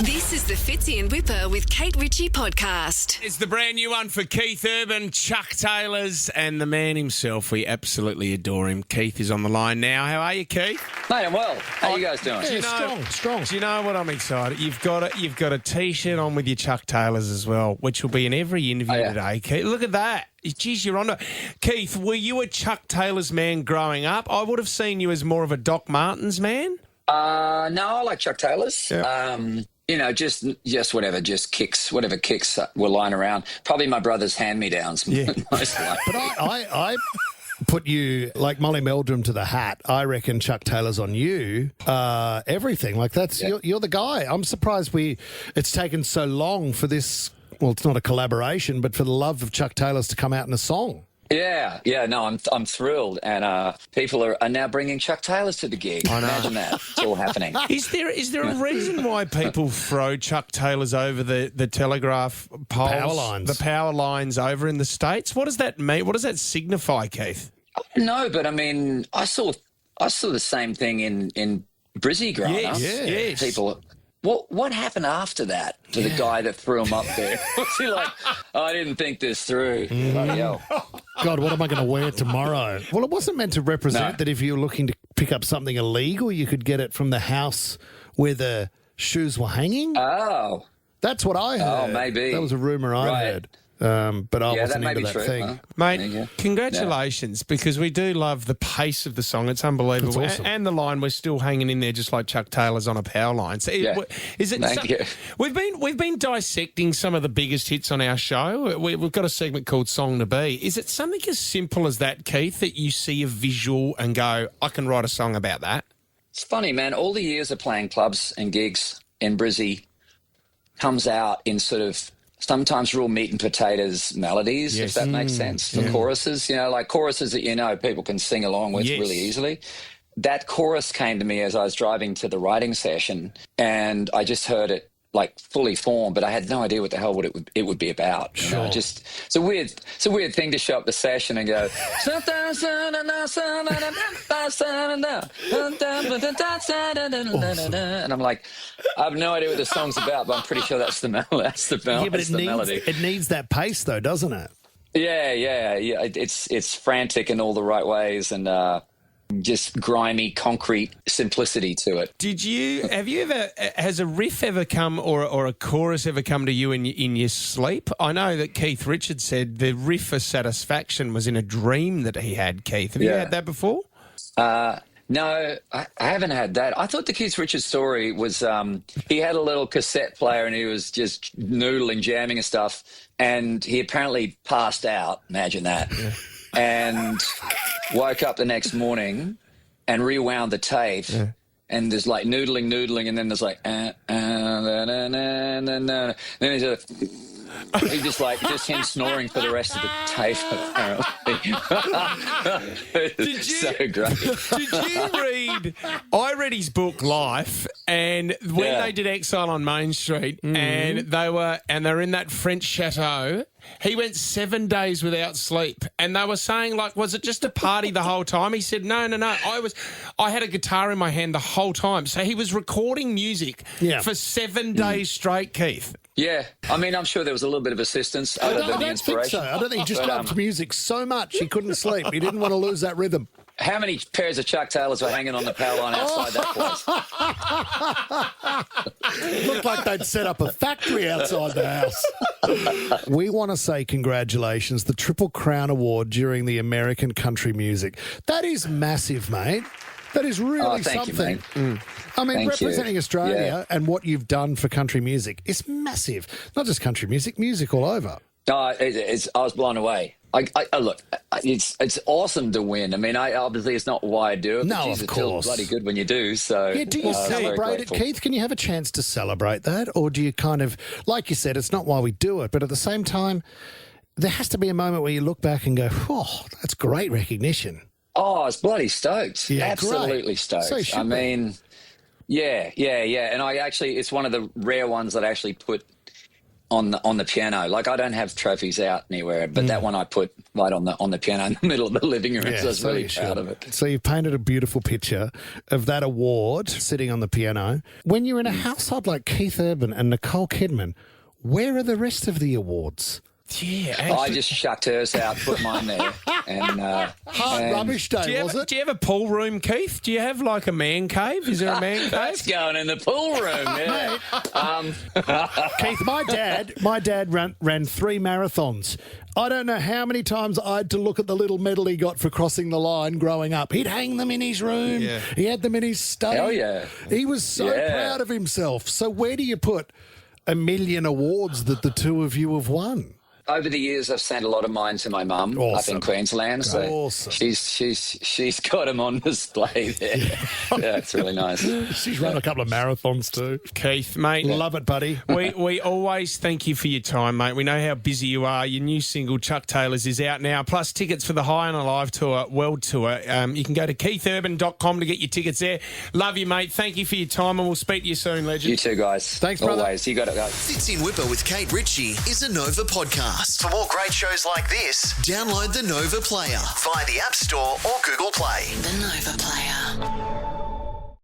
This is the Fitzy and Whipper with Kate Ritchie podcast. It's the brand new one for Keith Urban, Chuck Taylor's, and the man himself. We absolutely adore him. Keith is on the line now. How are you, Keith? Mate, I'm well. How you guys doing? Yeah, strong. Do you know what I'm excited? You've got a T-shirt on with your Chuck Taylor's as well, which will be in every interview today. Keith, look at that. Geez, you're on to... Keith, were you a Chuck Taylor's man growing up? I would have seen you as more of a Doc Martens man. No, I like Chuck Taylor's. Yeah. Just kicks, whatever kicks were lying around. Probably my brother's hand-me-downs, most likely. But I put you, like Molly Meldrum to the hat. I reckon Chuck Taylor's on you. Everything. Like, that's you're the guy. I'm surprised it's taken so long for this... Well, it's not a collaboration, but for the love of Chuck Taylor's to come out in a song. Yeah, no, I'm thrilled, and people are now bringing Chuck Taylor's to the gig. I know. Imagine that. It's all happening. Is there a reason why people throw Chuck Taylor's over the telegraph poles, the power lines over in the States? What does that mean? What does that signify, Keith? I don't know, but I mean, I saw the same thing in Brizzy growing up. Yes. People. What happened after that to the guy that threw him up there? Was he like, I didn't think this through? Bloody hell. God, what am I going to wear tomorrow? Well, it wasn't meant to represent that if you were looking to pick up something illegal, you could get it from the house where the shoes were hanging. Oh. That's what I heard. Oh, maybe. That was a rumour I heard. But I wasn't that into that true, thing. huh? Mate, congratulations, because we do love the pace of the song. It's unbelievable. That's awesome. And the line, we're still hanging in there just like Chuck Taylor's on a power line. So is it? Thank you. We've been dissecting some of the biggest hits on our show. We've got a segment called Song to Be. Is it something as simple as that, Keith, that you see a visual and go, I can write a song about that? It's funny, man. All the years of playing clubs and gigs in Brizzy comes out in sort of sometimes real meat and potatoes melodies, if that makes sense, for choruses. Like choruses that people can sing along with really easily. That chorus came to me as I was driving to the writing session, and I just heard it like fully formed, but I had no idea what the hell it would be about. Sure. It's a weird thing to show up the session and go, and I'm like, I have no idea what the song's about, but I'm pretty sure that's the melody. It needs that pace, though, doesn't it? Yeah. It's frantic in all the right ways, and just grimy, concrete simplicity to it. Has a riff ever come or a chorus ever come to you in your sleep? I know that Keith Richards said the riff for Satisfaction was in a dream that he had, Keith. Have you had that before? No, I haven't had that. I thought the Keith Richards story was he had a little cassette player and he was just noodling, jamming and stuff, and he apparently passed out. Imagine that. Yeah. And woke up the next morning and rewound the tape, and there's like noodling, and then there's like, then he's just him snoring for the rest of the tape, apparently. So great. Did you read? I read his book Life, and when they did Exile on Main Street, and they're in that French chateau. He went 7 days without sleep, and they were saying, like, was it just a party the whole time? He said, no. I had a guitar in my hand the whole time. So he was recording music for 7 days straight, Keith. Yeah. I mean, I'm sure there was a little bit of assistance other than the inspiration. I don't think he just loved music so much he couldn't sleep. He didn't want to lose that rhythm. How many pairs of Chuck Taylors were hanging on the power line outside that place? Looked like they'd set up a factory outside the house. We want to say congratulations, the Triple Crown Award during the American Country Music. That is massive, mate. That is really something. I mean, representing Australia and what you've done for country music is massive. Not just country music, music all over. I was blown away. Look, it's awesome to win. I mean, obviously it's not why I do it. No, but of course. It's bloody good when you do. So yeah, do you celebrate it, Keith? Can you have a chance to celebrate that, or do you kind of, like you said, it's not why we do it, but at the same time, there has to be a moment where you look back and go, "Oh, that's great recognition." Oh, I was bloody stoked. Yeah, absolutely great. stoked. So I mean, yeah. And it's one of the rare ones that I actually put on the piano. Like, I don't have trophies out anywhere, but that one I put right on the piano in the middle of the living room. Yeah, so I was so really you proud should. of it. So you've painted a beautiful picture of that award sitting on the piano. When you're in a household like Keith Urban and Nicole Kidman, where are the rest of the awards? Yeah, I actually, just chucked hers out, put mine there, and Rubbish day, was it? do you have a pool room, Keith? Do you have like a man cave? Is there a man that's cave? going in the pool room. Yeah. Keith, my dad ran 3 marathons. I don't know how many times I had to look at the little medal he got for crossing the line growing up. He'd hang them in his room. Yeah. He had them in his study. Hell yeah. He was so proud of himself. So where do you put 1 million awards that the two of you have won? Over the years, I've sent a lot of mine to my mum up Awesome. in Queensland. So Awesome. she's got them on display there. Yeah, it's really nice. She's run a couple of marathons too. Keith, mate. Love it, buddy. We always thank you for your time, mate. We know how busy you are. Your new single, Chuck Taylor's, is out now, plus tickets for the High on Alive Tour, World Tour. You can go to keithurban.com to get your tickets there. Love you, mate. Thank you for your time, and we'll speak to you soon, legend. You too, guys. Thanks, brother. Always. You got it, guys. Fits in Whipper with Kate Ritchie is a Nova podcast. For more great shows like this, download the Nova Player via the App Store or Google Play. The Nova Player.